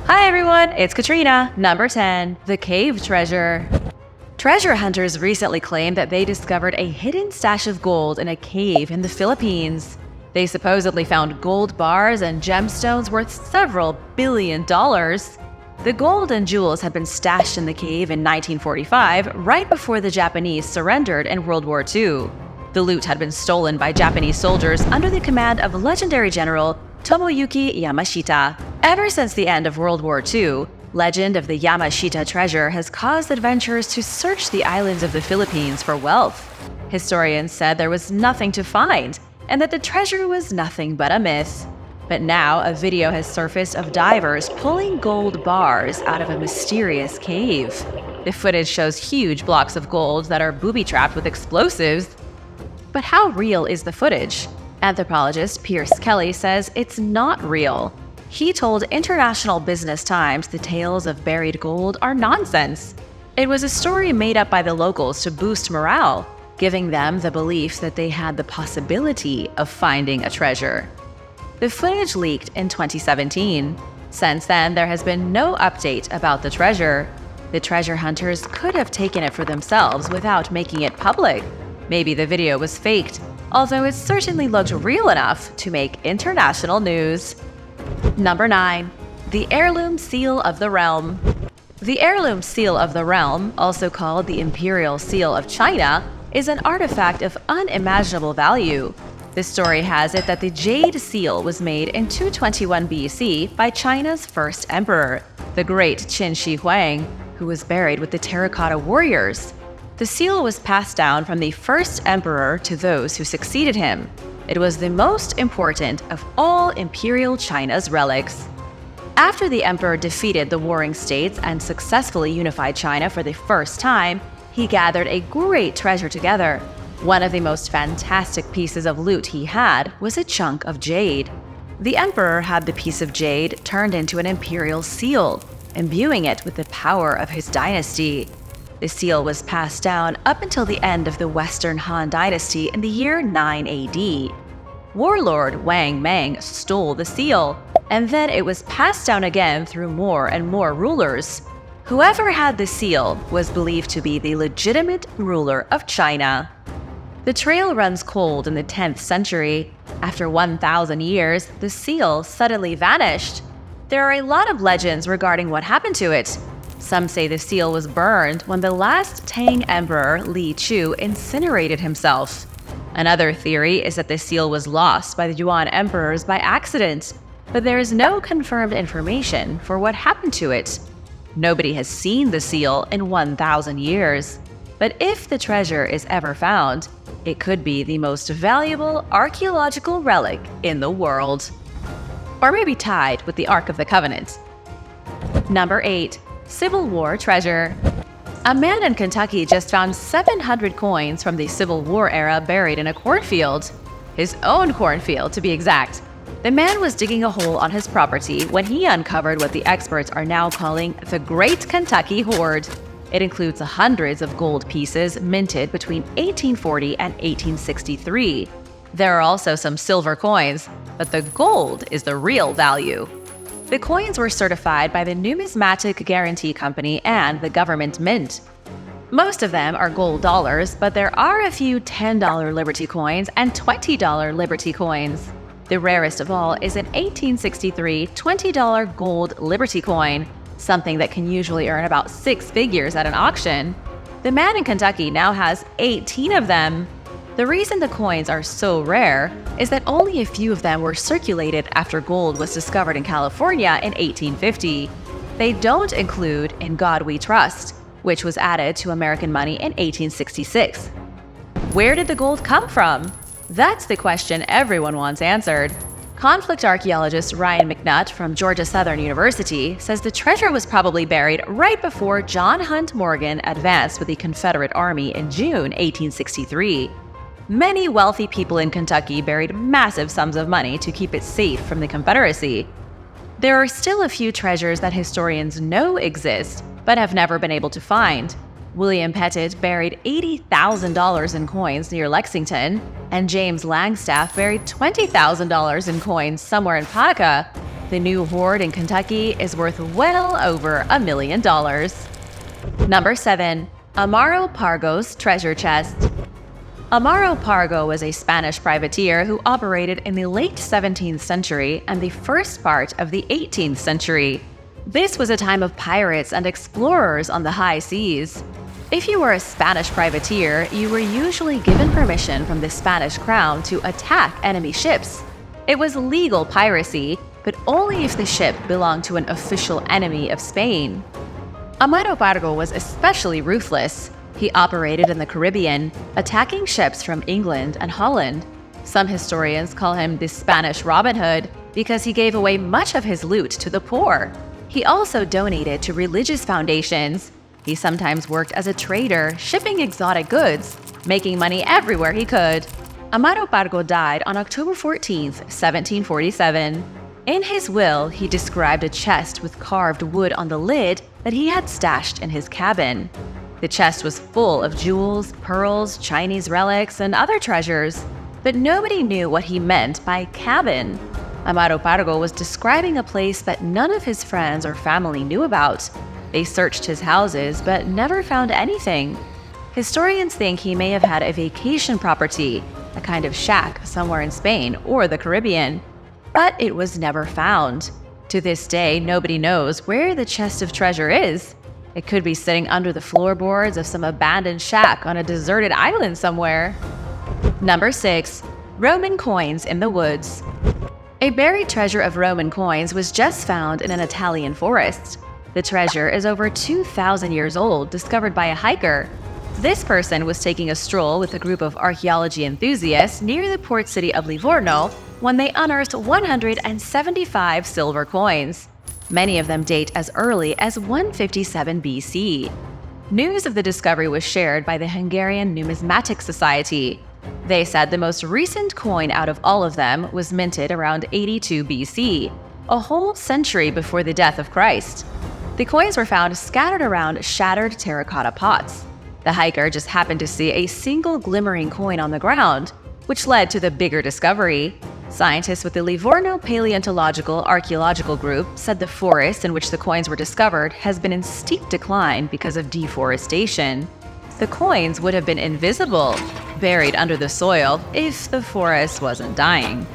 Hi everyone, it's Katrina. Number 10. The Cave Treasure. Treasure hunters recently claimed that they discovered a hidden stash of gold in a cave in the Philippines. They supposedly found gold bars and gemstones worth several $billion. The gold and jewels had been stashed in the cave in 1945, right before the Japanese surrendered in World War II. The loot had been stolen by Japanese soldiers under the command of legendary General Tomoyuki Yamashita. Ever since the end of World War II, legend of the Yamashita treasure has caused adventurers to search the islands of the Philippines for wealth. Historians said there was nothing to find, and that the treasure was nothing but a myth. But now a video has surfaced of divers pulling gold bars out of a mysterious cave. The footage shows huge blocks of gold that are booby-trapped with explosives. But how real is the footage? Anthropologist Piers Kelly says it's not real. He told International Business Times the tales of buried gold are nonsense. It was a story made up by the locals to boost morale, giving them the belief that they had the possibility of finding a treasure. The footage leaked in 2017. Since then, there has been no update about the treasure. The treasure hunters could have taken it for themselves without making it public. Maybe the video was faked, although it certainly looked real enough to make international news. Number 9. The Heirloom Seal of the Realm. The Heirloom Seal of the Realm, also called the Imperial Seal of China, is an artifact of unimaginable value. The story has it that the jade seal was made in 221 BC by China's first emperor, the great Qin Shi Huang, who was buried with the terracotta warriors. The seal was passed down from the first emperor to those who succeeded him. It was the most important of all imperial China's relics. After the emperor defeated the warring states and successfully unified China for the first time, he gathered a great treasure together. One of the most fantastic pieces of loot he had was a chunk of jade. The emperor had the piece of jade turned into an imperial seal, imbuing it with the power of his dynasty. The seal was passed down up until the end of the Western Han Dynasty in the year 9 AD. Warlord Wang Mang stole the seal, and then it was passed down again through more and more rulers. Whoever had the seal was believed to be the legitimate ruler of China. The trail runs cold in the 10th century. After 1,000 years, the seal suddenly vanished. There are a lot of legends regarding what happened to it. Some say the seal was burned when the last Tang emperor Li Chu incinerated himself. Another theory is that the seal was lost by the Yuan emperors by accident, but there is no confirmed information for what happened to it. Nobody has seen the seal in 1,000 years. But if the treasure is ever found, it could be the most valuable archaeological relic in the world. Or maybe tied with the Ark of the Covenant. Number 8. Civil War Treasure. A man in Kentucky just found 700 coins from the Civil War era buried in a cornfield. His own cornfield, to be exact. The man was digging a hole on his property when he uncovered what the experts are now calling the Great Kentucky Hoard. It includes hundreds of gold pieces minted between 1840 and 1863. There are also some silver coins, but the gold is the real value. The coins were certified by the Numismatic Guarantee Company and the government mint. Most of them are gold dollars, but there are a few $10 Liberty coins and $20 Liberty coins. The rarest of all is an 1863 $20 gold Liberty coin, something that can usually earn about 6 figures at an auction. The man in Kentucky now has 18 of them. The reason the coins are so rare is that only a few of them were circulated after gold was discovered in California in 1850. They don't include In God We Trust, which was added to American money in 1866. Where did the gold come from? That's the question everyone wants answered. Conflict archaeologist Ryan McNutt from Georgia Southern University says the treasure was probably buried right before John Hunt Morgan advanced with the Confederate Army in June 1863. Many wealthy people in Kentucky buried massive sums of money to keep it safe from the Confederacy. There are still a few treasures that historians know exist, but have never been able to find. William Pettit buried $80,000 in coins near Lexington, and James Langstaff buried $20,000 in coins somewhere in Paducah. The new hoard in Kentucky is worth well over $1 million. Number 7. Amaro Pargo's treasure chest. Amaro Pargo was a Spanish privateer who operated in the late 17th century and the first part of the 18th century. This was a time of pirates and explorers on the high seas. If you were a Spanish privateer, you were usually given permission from the Spanish crown to attack enemy ships. It was legal piracy, but only if the ship belonged to an official enemy of Spain. Amaro Pargo was especially ruthless. He operated in the Caribbean, attacking ships from England and Holland. Some historians call him the Spanish Robin Hood because he gave away much of his loot to the poor. He also donated to religious foundations. He sometimes worked as a trader, shipping exotic goods, making money everywhere he could. Amaro Pargo died on October 14, 1747. In his will, he described a chest with carved wood on the lid that he had stashed in his cabin. The chest was full of jewels, pearls, Chinese relics, and other treasures, but nobody knew what he meant by cabin. Amaro Pargo was describing a place that none of his friends or family knew about. They searched his houses, but never found anything. Historians think he may have had a vacation property, a kind of shack somewhere in Spain or the Caribbean, but it was never found. To this day, nobody knows where the chest of treasure is. It could be sitting under the floorboards of some abandoned shack on a deserted island somewhere. Number 6. Roman coins in the woods. A buried treasure of Roman coins was just found in an Italian forest. The treasure is over 2,000 years old, discovered by a hiker. This person was taking a stroll with a group of archaeology enthusiasts near the port city of Livorno when they unearthed 175 silver coins. Many of them date as early as 157 BC. News of the discovery was shared by the Hungarian Numismatic Society. They said the most recent coin out of all of them was minted around 82 BC, a whole century before the death of Christ. The coins were found scattered around shattered terracotta pots. The hiker just happened to see a single glimmering coin on the ground, which led to the bigger discovery. Scientists with the Livorno Paleontological Archaeological Group said the forest in which the coins were discovered has been in steep decline because of deforestation. The coins would have been invisible, buried under the soil, if the forest wasn't dying.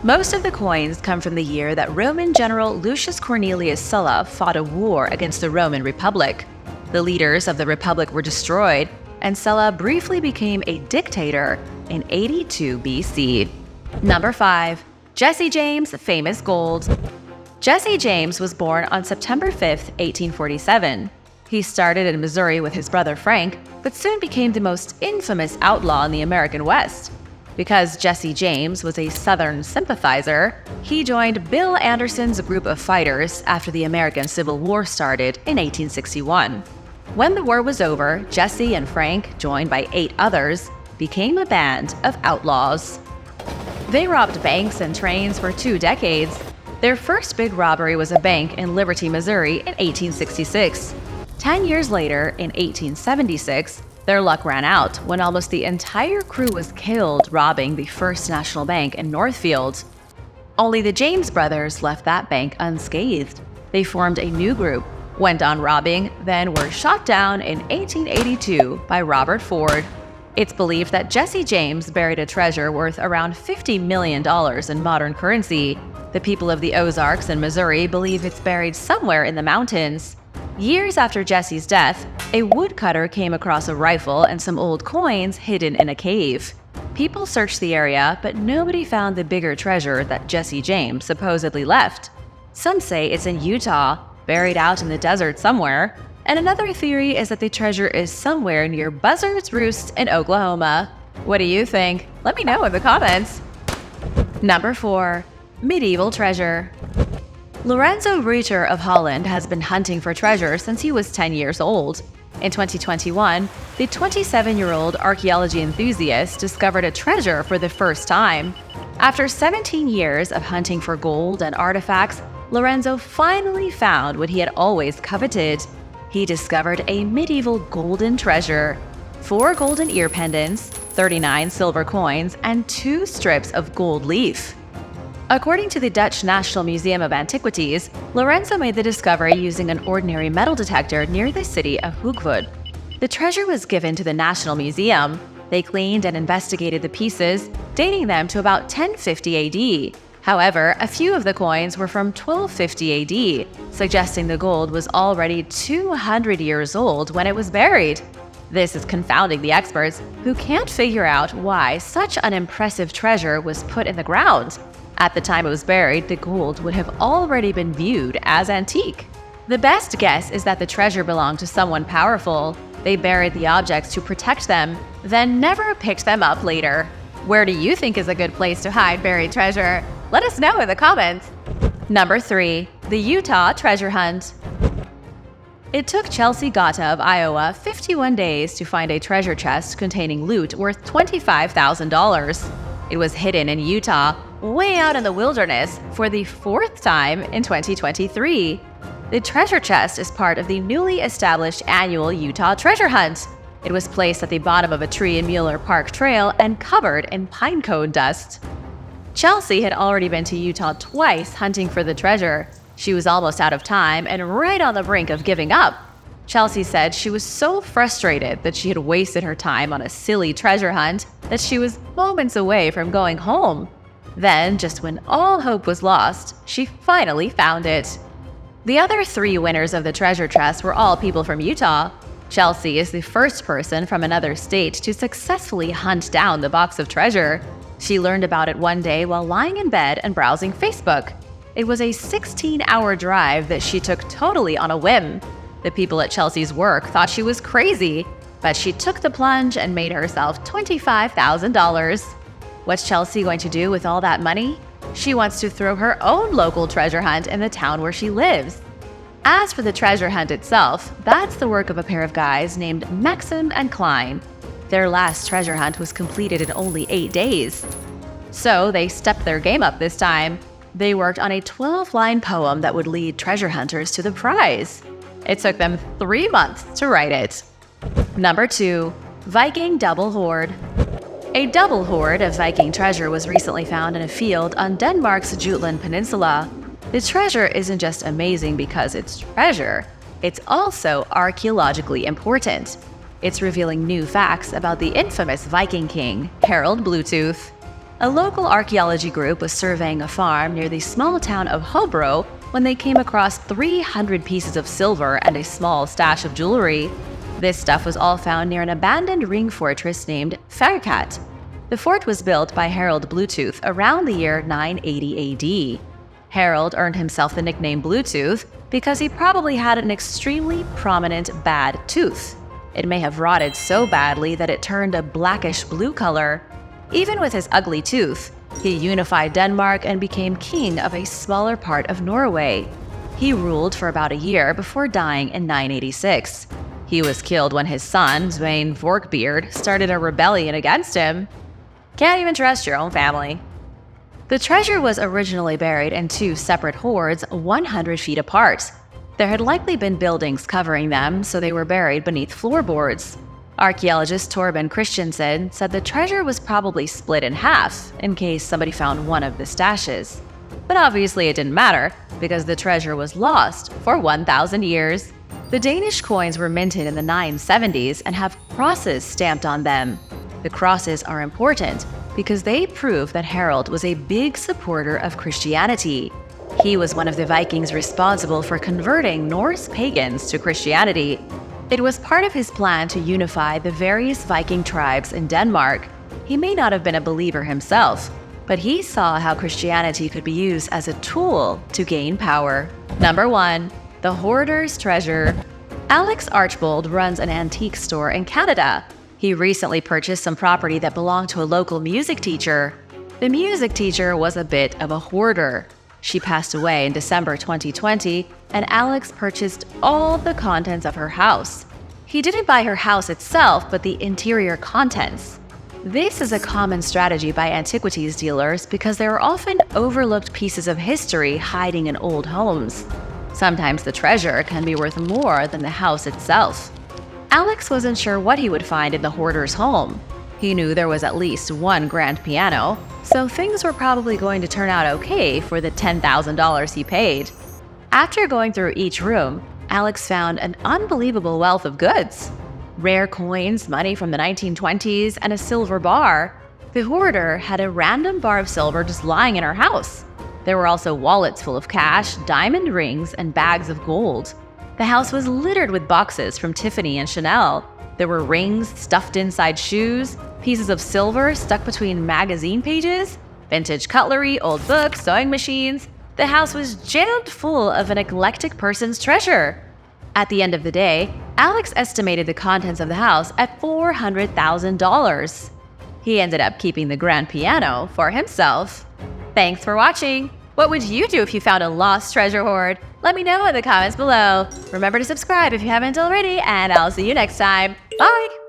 Most of the coins come from the year that Roman general Lucius Cornelius Sulla fought a war against the Roman Republic. The leaders of the Republic were destroyed, and Sulla briefly became a dictator in 82 BC. Number 5. Jesse James' famous gold. Jesse James was born on September 5, 1847. He started in Missouri with his brother Frank, but soon became the most infamous outlaw in the American West. Because Jesse James was a Southern sympathizer, he joined Bill Anderson's group of fighters after the American Civil War started in 1861. When the war was over, Jesse and Frank, joined by 8 others, became a band of outlaws. They robbed banks and trains for 2 decades. Their first big robbery was a bank in Liberty, Missouri in 1866. 10 years later, in 1876, their luck ran out when almost the entire crew was killed robbing the First National Bank in Northfield. Only the James brothers left that bank unscathed. They formed a new group, went on robbing, then were shot down in 1882 by Robert Ford. It's believed that Jesse James buried a treasure worth around $50 million in modern currency. The people of the Ozarks in Missouri believe it's buried somewhere in the mountains. Years after Jesse's death, a woodcutter came across a rifle and some old coins hidden in a cave. People searched the area, but nobody found the bigger treasure that Jesse James supposedly left. Some say it's in Utah, buried out in the desert somewhere, and another theory is that the treasure is somewhere near Buzzard's Roost in Oklahoma. What do you think? Let me know in the comments. Number 4. Medieval treasure. Lorenzo Reuter of Holland has been hunting for treasure since he was 10 years old. In 2021, the 27-year-old archaeology enthusiast discovered a treasure for the first time. After 17 years of hunting for gold and artifacts, Lorenzo finally found what he had always coveted. He discovered a medieval golden treasure: 4 golden ear pendants, 39 silver coins, and 2 strips of gold leaf. According to the Dutch National Museum of Antiquities, Lorenzo made the discovery using an ordinary metal detector near the city of Hoogvoort. The treasure was given to the National Museum. They cleaned and investigated the pieces, dating them to about 1050 AD. However, a few of the coins were from 1250 AD, suggesting the gold was already 200 years old when it was buried. This is confounding the experts, who can't figure out why such an impressive treasure was put in the ground. At the time it was buried, the gold would have already been viewed as antique. The best guess is that the treasure belonged to someone powerful. They buried the objects to protect them, then never picked them up later. Where do you think is a good place to hide buried treasure? Let us know in the comments. Number 3. The Utah Treasure Hunt. It took Chelsea Gata of Iowa 51 days to find a treasure chest containing loot worth $25,000. It was hidden in Utah, way out in the wilderness, for the 4th time in 2023. The treasure chest is part of the newly established annual Utah Treasure Hunt. It was placed at the bottom of a tree in Mueller Park Trail and covered in pinecone dust. Chelsea had already been to Utah twice hunting for the treasure. She was almost out of time and right on the brink of giving up. Chelsea said she was so frustrated that she had wasted her time on a silly treasure hunt that she was moments away from going home. Then, just when all hope was lost, she finally found it. The other 3 winners of the treasure chest were all people from Utah. Chelsea is the first person from another state to successfully hunt down the box of treasure. She learned about it one day while lying in bed and browsing Facebook. It was a 16-hour drive that she took totally on a whim. The people at Chelsea's work thought she was crazy, but she took the plunge and made herself $25,000. What's Chelsea going to do with all that money? She wants to throw her own local treasure hunt in the town where she lives. As for the treasure hunt itself, that's the work of a pair of guys named Maxim and Klein. Their last treasure hunt was completed in only 8 days. So they stepped their game up this time. They worked on a 12-line poem that would lead treasure hunters to the prize. It took them 3 months to write it. Number 2. Viking Double Hoard. A double hoard of Viking treasure was recently found in a field on Denmark's Jutland Peninsula. The treasure isn't just amazing because it's treasure, it's also archaeologically important. It's revealing new facts about the infamous Viking king, Harald Bluetooth. A local archaeology group was surveying a farm near the small town of Hobro when they came across 300 pieces of silver and a small stash of jewelry. This stuff was all found near an abandoned ring fortress named Ferkat. The fort was built by Harald Bluetooth around the year 980 AD. Harald earned himself the nickname Bluetooth because he probably had an extremely prominent bad tooth. It may have rotted so badly that it turned a blackish blue color. Even with his ugly tooth, he unified Denmark and became king of a smaller part of Norway. He ruled for about a year before dying in 986. He was killed when his son, Svein Forkbeard, started a rebellion against him. Can't even trust your own family. The treasure was originally buried in 2 separate hoards 100 feet apart. There had likely been buildings covering them, so they were buried beneath floorboards. Archaeologist Torben Christensen said the treasure was probably split in half in case somebody found one of the stashes. But obviously it didn't matter, because the treasure was lost for 1,000 years. The Danish coins were minted in the 970s and have crosses stamped on them. The crosses are important because they prove that Harald was a big supporter of Christianity. He was one of the Vikings responsible for converting Norse pagans to Christianity. It was part of his plan to unify the various Viking tribes in Denmark. He may not have been a believer himself, but he saw how Christianity could be used as a tool to gain power. Number 1. The Hoarder's Treasure. Alex Archbold runs an antique store in Canada. He recently purchased some property that belonged to a local music teacher. The music teacher was a bit of a hoarder. She passed away in December 2020, and Alex purchased all the contents of her house. He didn't buy her house itself, but the interior contents. This is a common strategy by antiquities dealers because there are often overlooked pieces of history hiding in old homes. Sometimes the treasure can be worth more than the house itself. Alex wasn't sure what he would find in the hoarder's home. He knew there was at least one grand piano, so things were probably going to turn out okay for the $10,000 he paid. After going through each room, Alex found an unbelievable wealth of goods. Rare coins, money from the 1920s, and a silver bar. The hoarder had a random bar of silver just lying in her house. There were also wallets full of cash, diamond rings, and bags of gold. The house was littered with boxes from Tiffany and Chanel. There were rings stuffed inside shoes, pieces of silver stuck between magazine pages, vintage cutlery, old books, sewing machines. The house was jammed full of an eclectic person's treasure. At the end of the day, Alex estimated the contents of the house at $400,000. He ended up keeping the grand piano for himself. Thanks for watching! What would you do if you found a lost treasure hoard? Let me know in the comments below. Remember to subscribe if you haven't already, and I'll see you next time. Bye!